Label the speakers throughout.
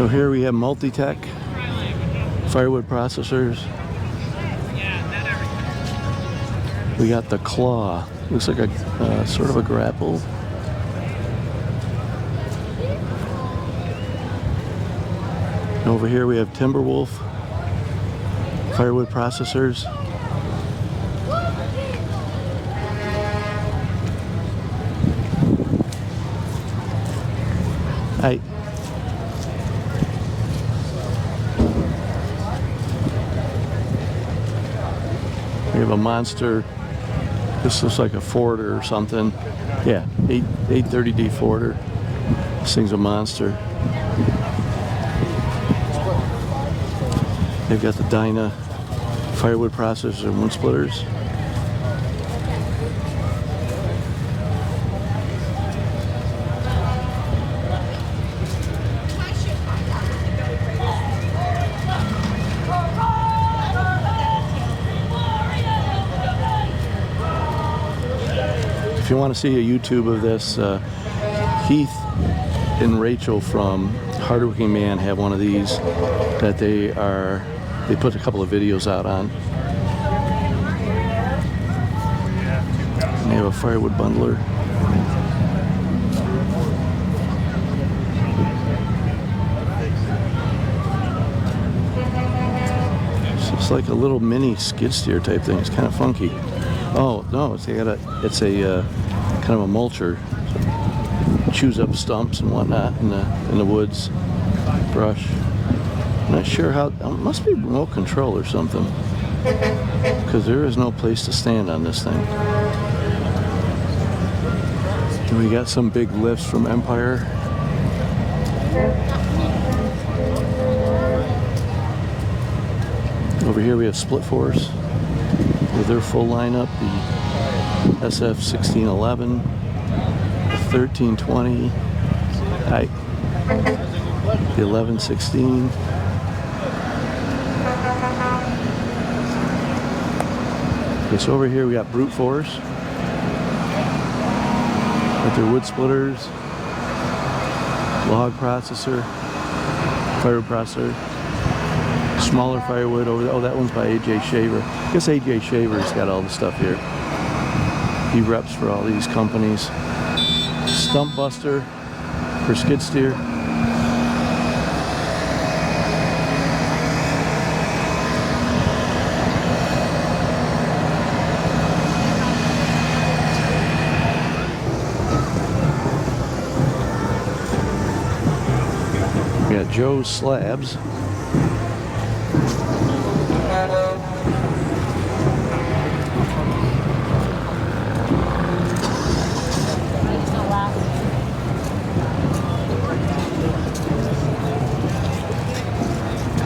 Speaker 1: So here we have multi-tech firewood processors. We got the claw. Looks like a sort of a grapple. And over here we have Timberwolf firewood processors. Hi. We have a monster. This looks like a Forder or something. Yeah, 830D Forder. This thing's a monster. They've got the Dyna firewood processors and wood splitters. If you want to see a YouTube of this, Heath and Rachel from Hardworking Man have one of these that they put a couple of videos out on. And they have a firewood bundler. It's just like a little mini skid steer type thing. It's kind of funky. Oh no, it's a kind of a mulcher. Chews up stumps and whatnot in the woods. Brush. I'm not sure how. It must be remote control or something, because there is no place to stand on this thing. And we got some big lifts from Empire. Over here we have Split Force with their full lineup, the SF1611, the 1320, the 1116. Okay, so over here we got Brute Force with their wood splitters, log processor, firewood processor, smaller firewood over there. Oh, that one's by AJ Shaver. I guess AJ Shaver's got all the stuff here. He reps for all these companies. Stump Buster for skid steer. We got Joe's Slabs.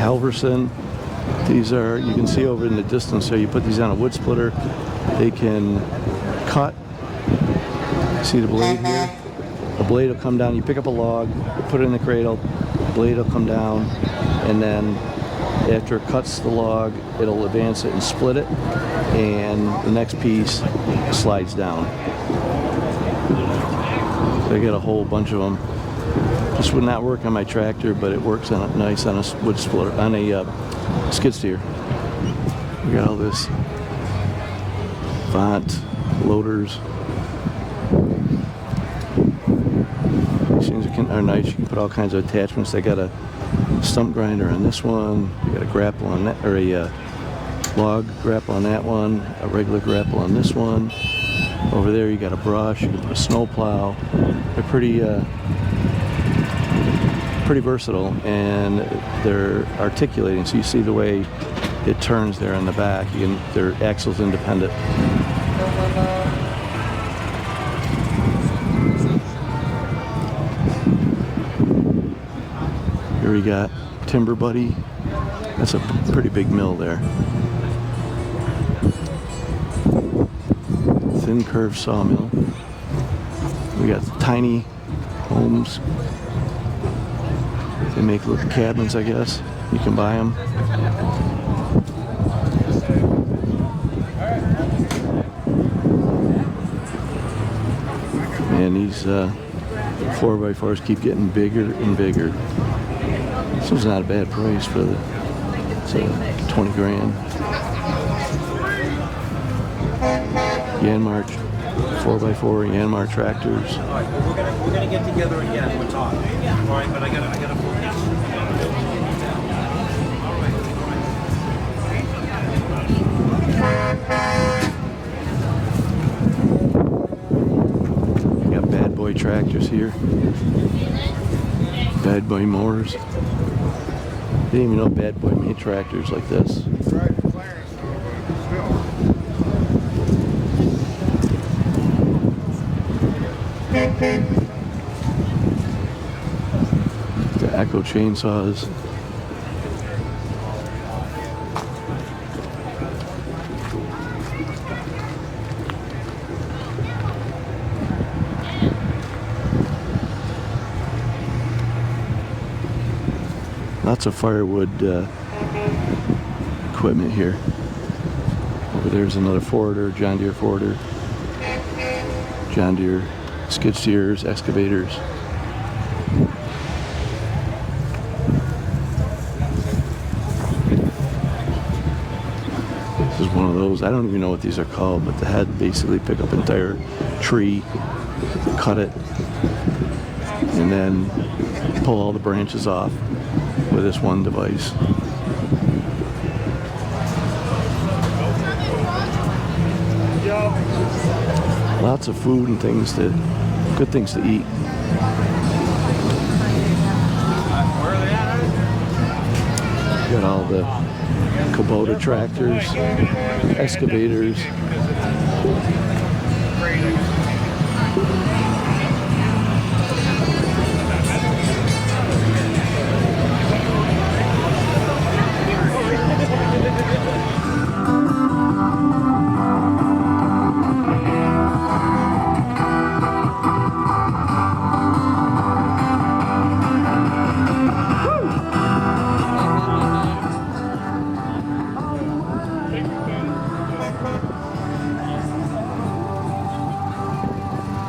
Speaker 1: Halverson. These are, you can see over in the distance there, you put these on a wood splitter, they can cut. See the blade here? The blade will come down, you pick up a log, you put it in the cradle, the blade will come down, and then after it cuts the log, it'll advance it and split it, and the next piece slides down. So I got a whole bunch of them. This would not work on my tractor, but it works on nice on a wood splitter, on a skid steer. We got all this Vont loaders. These things are nice. You can put all kinds of attachments. They got a stump grinder on this one. You got a grapple on that, or a log grapple on that one. A regular grapple on this one. Over there, you got a brush. You can put a snow plow. They're pretty versatile, and they're articulating, so you see the way it turns there on the back. They're axles independent. Here we got Timber Buddy. That's a pretty big mill there. Thin curve sawmill. We got tiny homes. They make little cabins, I guess. You can buy them. And these 4x4s keep getting bigger and bigger. This was not a bad price for the, it's 20 grand. Yanmar 4x4 Yanmar tractors.
Speaker 2: All right, well, we're gonna get together again. We'll talk. All right, but I gotta focus.
Speaker 1: We got bad boy tractors here. Bad boy mowers. Didn't even know bad boy made tractors like this. The Echo chainsaws. Lots of firewood equipment here. Over there's another forwarder, John Deere forwarder. John Deere skid steers, excavators. This is one of those, I don't even know what these are called, but the head basically pick up an entire tree, cut it, and then pull all the branches off with this one device. Lots of food and things to, good things to eat. Got all the Kubota tractors, excavators.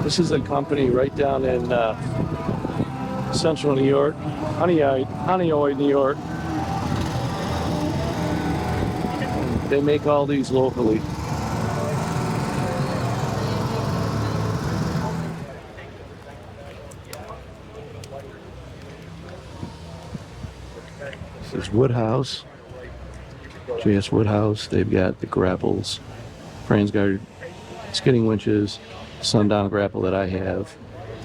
Speaker 1: This is a company right down in central New York, Honeoid, New York. They make all these locally. This is Woodhouse, JS Woodhouse. They've got the grapples, Fransguard skidding winches, sundown grapple that I have,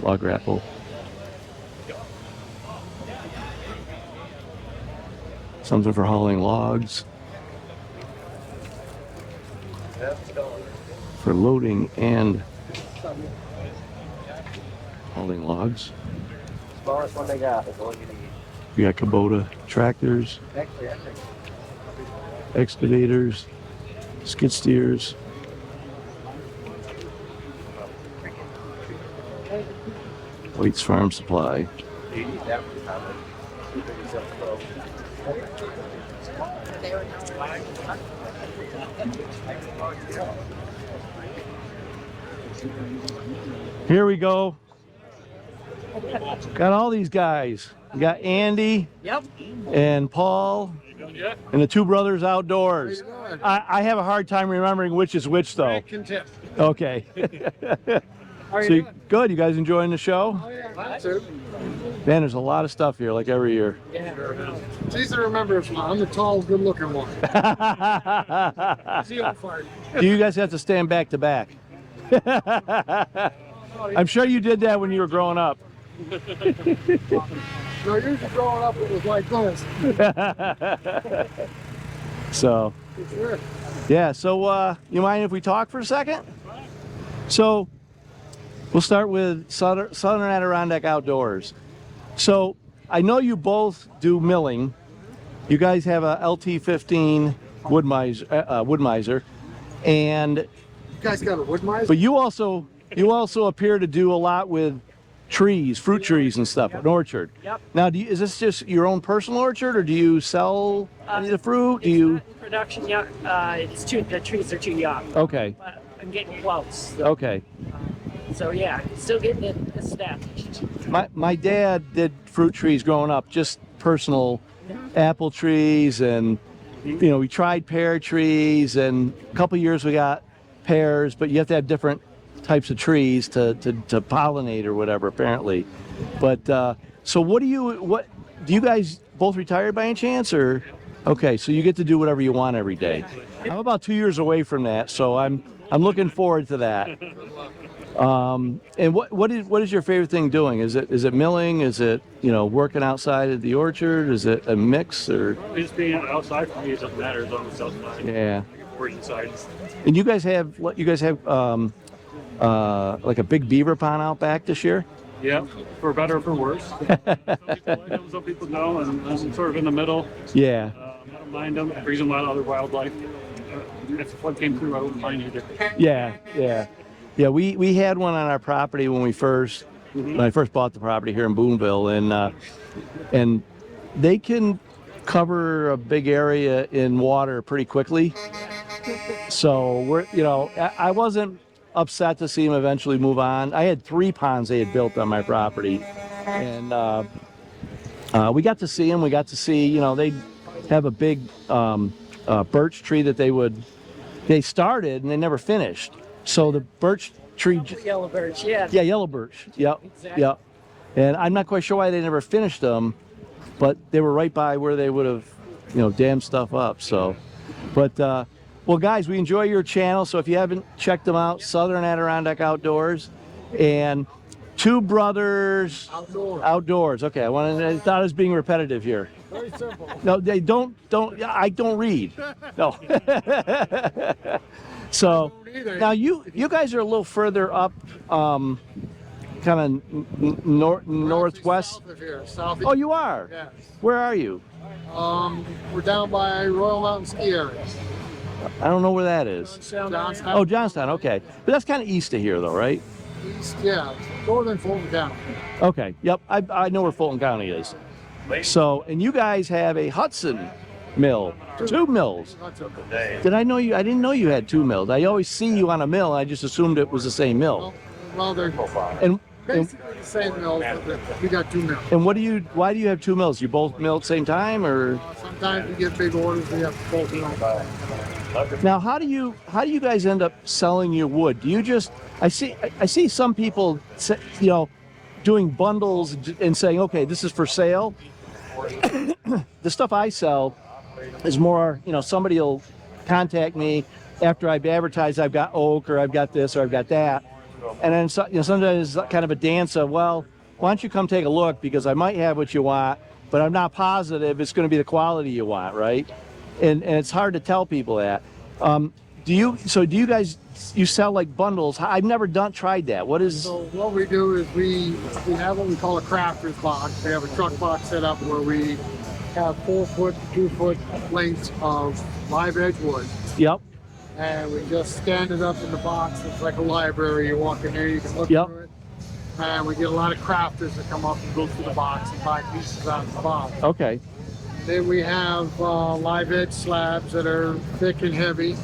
Speaker 1: log grapple. Something for hauling logs, for loading and hauling logs.
Speaker 2: Smallest one they got is all you need.
Speaker 1: We got Kubota tractors, excavators, skid steers. Waits Farm Supply. Here we go. Got all these guys. We got Andy.
Speaker 3: Yep.
Speaker 1: And Paul. And the two brothers outdoors. I have a hard time remembering which is which though. Okay.
Speaker 3: How are you doing?
Speaker 1: Good. You guys enjoying the show?
Speaker 3: Oh, yeah.
Speaker 1: Man, there's a lot of stuff here, like every year.
Speaker 3: Yeah. It's easy to remember if I'm the tall, good-looking one. Zero fart.
Speaker 1: Do you guys have to stand back to back? I'm sure you did that when you were growing up.
Speaker 3: No, usually growing up it was like this.
Speaker 1: So,
Speaker 3: Sure.
Speaker 1: yeah. So, you mind if we talk for a second? So, we'll start with Southern Adirondack Outdoors. So, I know you both do milling. You guys have a LT15 Woodmiser, and
Speaker 3: You guys got a wood miser?
Speaker 1: but you also appear to do a lot with trees, fruit trees and stuff, an orchard.
Speaker 4: Yep.
Speaker 1: Now, is this just your own personal orchard, or do you sell any of the fruit? Do
Speaker 4: It's
Speaker 1: you?
Speaker 4: not in production yet. The trees are too young.
Speaker 1: Okay.
Speaker 4: But I'm getting close.
Speaker 1: Okay.
Speaker 4: So yeah, still getting it established.
Speaker 1: My dad did fruit trees growing up, just personal apple trees, and you know, we tried pear trees, and a couple years we got pears, but you have to have different types of trees to pollinate or whatever, apparently. But so what do you guys both retired by any chance, or? Okay, so you get to do whatever you want every day. I'm about 2 years away from that, so I'm looking forward to that. And what is your favorite thing doing? Is it milling? Is it, you know, working outside of the orchard? Is it a mix, or?
Speaker 5: Just being outside for me, it doesn't matter as long as it's outside.
Speaker 1: Yeah.
Speaker 5: Or inside.
Speaker 1: And you guys have like a big beaver pond out back this year?
Speaker 5: Yeah, for better or for worse. Some people know, and I'm sort of in the middle.
Speaker 1: Yeah.
Speaker 5: I don't mind them. It brings in a lot of other wildlife. If the flood came through, I wouldn't mind either.
Speaker 1: Yeah. We had one on our property when I first bought the property here in Boonville, and they can cover a big area in water pretty quickly. So I wasn't upset to see them eventually move on. I had 3 ponds they had built on my property, and we got to see them. We got to see, you know, they have a big birch tree that they started and they never finished. So the birch tree,
Speaker 4: Yellow birch, yeah.
Speaker 1: yeah, yellow birch, yep,
Speaker 4: Exactly.
Speaker 1: yep. And I'm not quite sure why they never finished them, but they were right by where they would have, you know, dammed stuff up. So, but well, guys, we enjoy your channel. So if you haven't checked them out, Southern Adirondack Outdoors, and Two Brothers Outdoors. Okay, I thought I was being repetitive here.
Speaker 3: Very simple.
Speaker 1: No, they don't. I don't read. No. So now you guys are a little further up, kind of northwest.
Speaker 3: South of here, southeast.
Speaker 1: Oh, you are.
Speaker 3: Yes.
Speaker 1: Where are you?
Speaker 3: We're down by Royal Mountain Ski Area.
Speaker 1: I don't know where that is.
Speaker 3: Johnstown.
Speaker 1: Oh, Johnstown. Okay, but that's kind of east of here, though, right?
Speaker 3: East, yeah, northern Fulton County.
Speaker 1: Okay. Yep. I know where Fulton County is. So, and you guys have a Hudson mill, 2 mills.
Speaker 3: That's okay.
Speaker 1: I didn't know you had 2 mills. I always see you on a mill. I just assumed it was the same mill.
Speaker 3: Well, they're
Speaker 1: And
Speaker 3: basically the same mills, but we got 2 mills.
Speaker 1: and why do you have 2 mills? You both mill at the same time, or?
Speaker 3: Sometimes we get big orders, we have to both mill.
Speaker 1: Now, how do you guys end up selling your wood? Do you just I see some people, you know, doing bundles and saying, okay, this is for sale. The stuff I sell is more, you know, somebody will contact me after I've advertised I've got oak, or I've got this, or I've got that, and then sometimes it's kind of a dance of, well, why don't you come take a look, because I might have what you want, but I'm not positive it's going to be the quality you want, right? And it's hard to tell people that. Do you guys sell like bundles? I've never tried that. What is?
Speaker 3: So what we do is we have what we call a crafter's box. We have a truck box set up where we have 4-foot, 2-foot lengths of live edge wood.
Speaker 1: Yep.
Speaker 3: And we just stand it up in the box. It's like a library. You walk in there, you can look
Speaker 1: Yep.
Speaker 3: through it. And we get a lot of crafters that come up and go through the box and buy pieces out of the box.
Speaker 1: Okay.
Speaker 3: Then we have live edge slabs that are thick and heavy.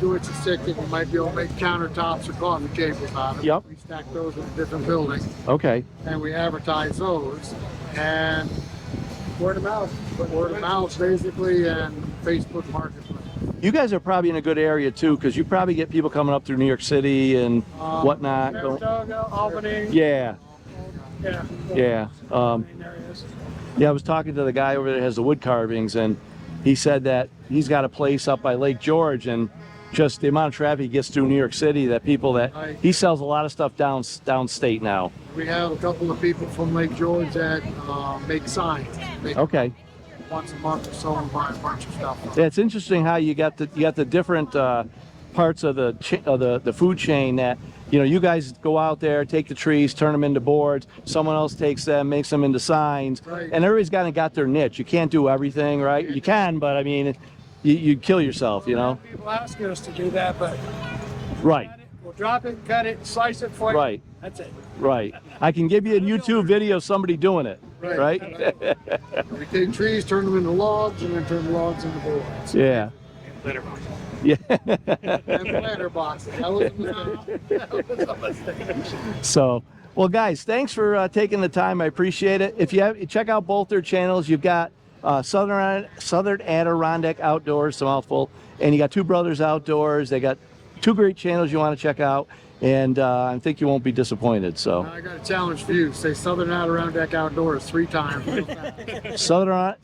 Speaker 3: 2 inches thick, and you might be able to make countertops or coffee tables out of.
Speaker 1: Yep.
Speaker 3: We stack those in a different building,
Speaker 1: Okay.
Speaker 3: and we advertise those. And word of mouth basically, and Facebook Marketplace.
Speaker 1: You guys are probably in a good area too, because you probably get people coming up through New York City and whatnot.
Speaker 3: Saratoga, Albany.
Speaker 1: Yeah.
Speaker 3: Yeah.
Speaker 1: Yeah.
Speaker 3: Main areas.
Speaker 1: Yeah, I was talking to the guy over there that has the wood carvings, and he said that he's got a place up by Lake George, and just the amount of traffic he gets through New York City, that he sells a lot of stuff downstate now.
Speaker 3: We have a couple of people from Lake George that make signs.
Speaker 1: Okay.
Speaker 3: Once a month or so, and buy a bunch of stuff.
Speaker 1: Yeah, it's interesting how you got the different parts of the food chain that, you know, you guys go out there, take the trees, turn them into boards. Someone else takes them, makes them into signs,
Speaker 3: Right.
Speaker 1: and everybody's kind of got their niche. You can't do everything, right? You can, but I mean, you'd kill yourself, you know?
Speaker 3: People ask us to do that, but
Speaker 1: Right,
Speaker 3: we'll drop it, cut it, slice it for you.
Speaker 1: right,
Speaker 3: That's it.
Speaker 1: right. I can give you a YouTube video of somebody doing it,
Speaker 3: Right.
Speaker 1: right?
Speaker 3: We take trees, turn them into logs, and then turn the logs into boards.
Speaker 1: Yeah.
Speaker 5: Later.
Speaker 1: Yeah.
Speaker 3: And planter boxes. That was a mistake. That was a mistake.
Speaker 1: So, Well, guys, thanks for taking the time. I appreciate it. If you have, check out both their channels. You've got Southern Adirondack Outdoors, it's a mouthful, and you got Two Brothers Outdoors. They got two great channels you want to check out, and I think you won't be disappointed. So
Speaker 3: I got a challenge for you. Say Southern Adirondack Outdoors 3 times.
Speaker 1: Southern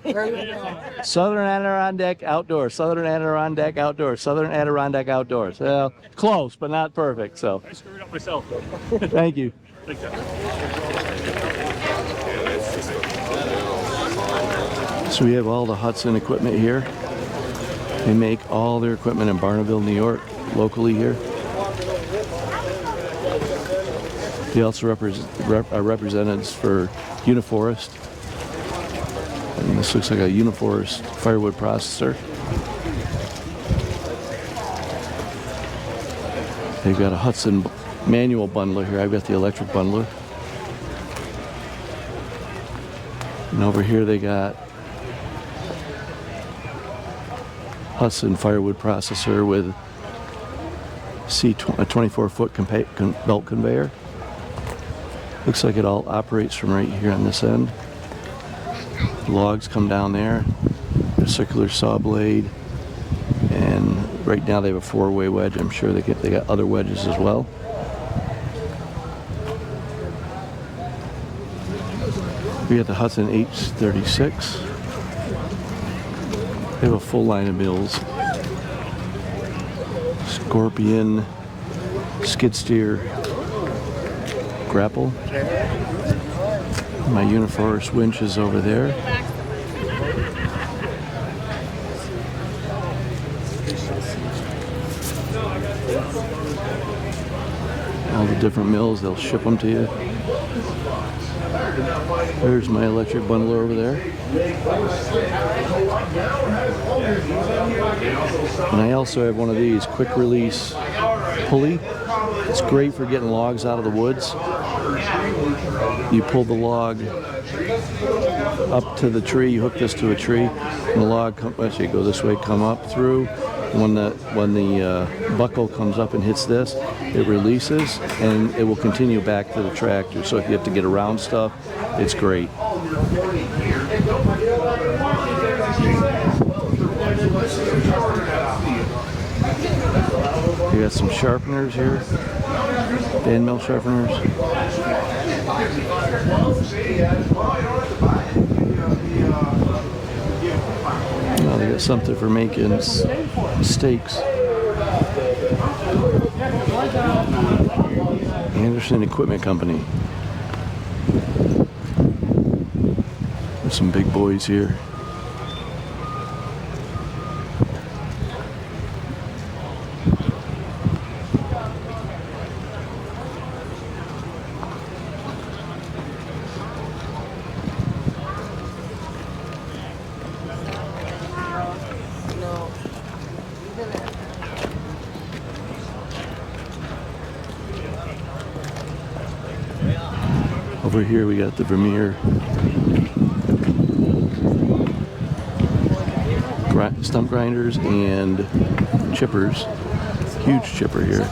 Speaker 3: There you go.
Speaker 1: Southern Adirondack Outdoors, Southern Adirondack Outdoors, Southern Adirondack Outdoors. Well, close, but not perfect. So
Speaker 5: I screwed up myself.
Speaker 1: thank you.
Speaker 5: Take care.
Speaker 1: So we have all the Hudson equipment here. They make all their equipment in Barneville, New York, locally here. They also are representatives for Uniforest. And this looks like a Uniforest firewood processor. They've got a Hudson manual bundler here. I've got the electric bundler. And over here they got Hudson firewood processor with a 24-foot belt conveyor. Looks like it all operates from right here on this end. Logs come down there, a circular saw blade, and right now they have a 4-way wedge. I'm sure they got other wedges as well. We got the Hudson H36. They have a full line of mills. Scorpion, skid steer, grapple. My Uniforest winch is over there. All the different mills, they'll ship them to you. There's my electric bundler over there. And I also have one of these quick release pulley. It's great for getting logs out of the woods. You pull the log up to the tree, you hook this to a tree, and the log, actually go this way, come up through. When the buckle comes up and hits this, it releases and it will continue back to the tractor. So if you have to get around stuff, it's great. You got some sharpeners here, band mill sharpeners. Oh, they got something for making steaks. Anderson Equipment Company. There's some big boys here. Over here we got the Vermeer stump grinders and chippers. Huge chipper here.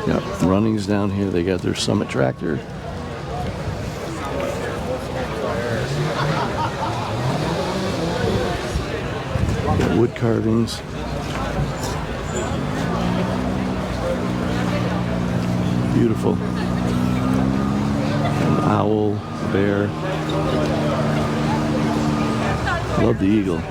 Speaker 1: Yep, Runnings down here. They got their Summit tractor. Wood carvings. Beautiful. An owl, a bear. Love the eagle.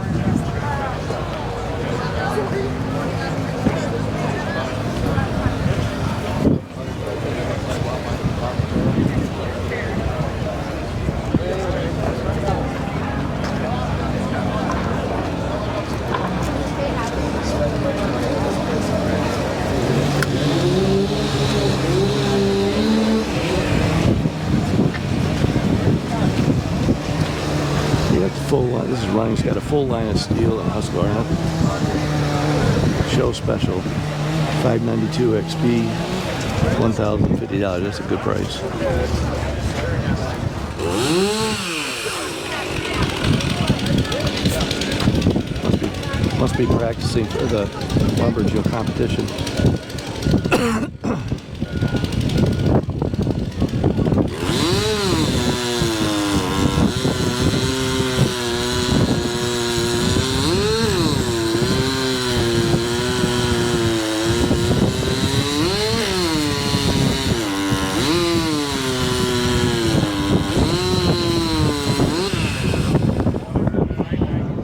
Speaker 1: Full line. This is Running's got a full line of steel and Husqvarna. Show special, $592 XP, $1,050. That's a good price. Must be practicing for the lumberjill competition.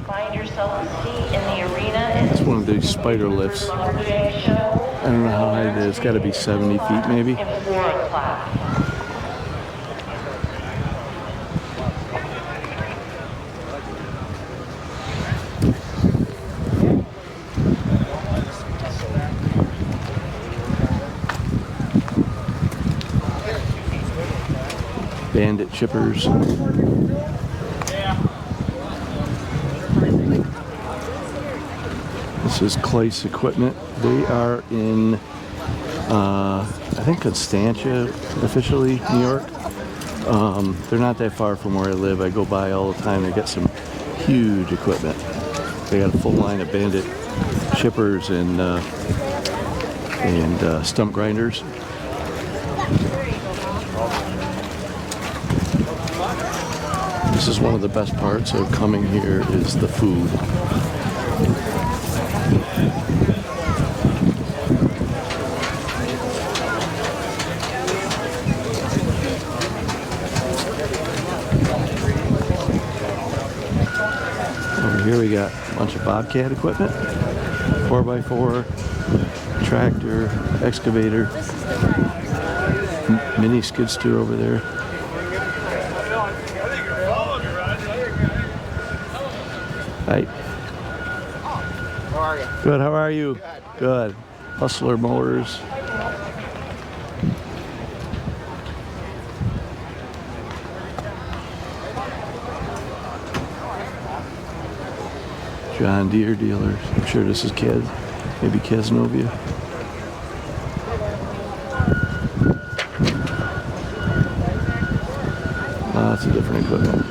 Speaker 6: Find yourself a seat in the arena.
Speaker 1: It's one of these spider lifts. I don't know how high it is. It's got to be 70 feet maybe.
Speaker 6: In 4 o'clock.
Speaker 1: Bandit chippers. This is Clay's equipment. They are in, I think, Constantia, officially, New York. They're not that far from where I live. I go by all the time. They got some huge equipment. They got a full line of Bandit chippers and stump grinders. This is one of the best parts of coming here is the food. Over here we got a bunch of Bobcat equipment, 4x4, tractor, excavator, mini skid steer over there. Hi.
Speaker 7: How are you?
Speaker 1: Good, how are you? Good. Hustler mowers. John Deere dealers. I'm sure this is maybe Casnovia. Lots of different equipment.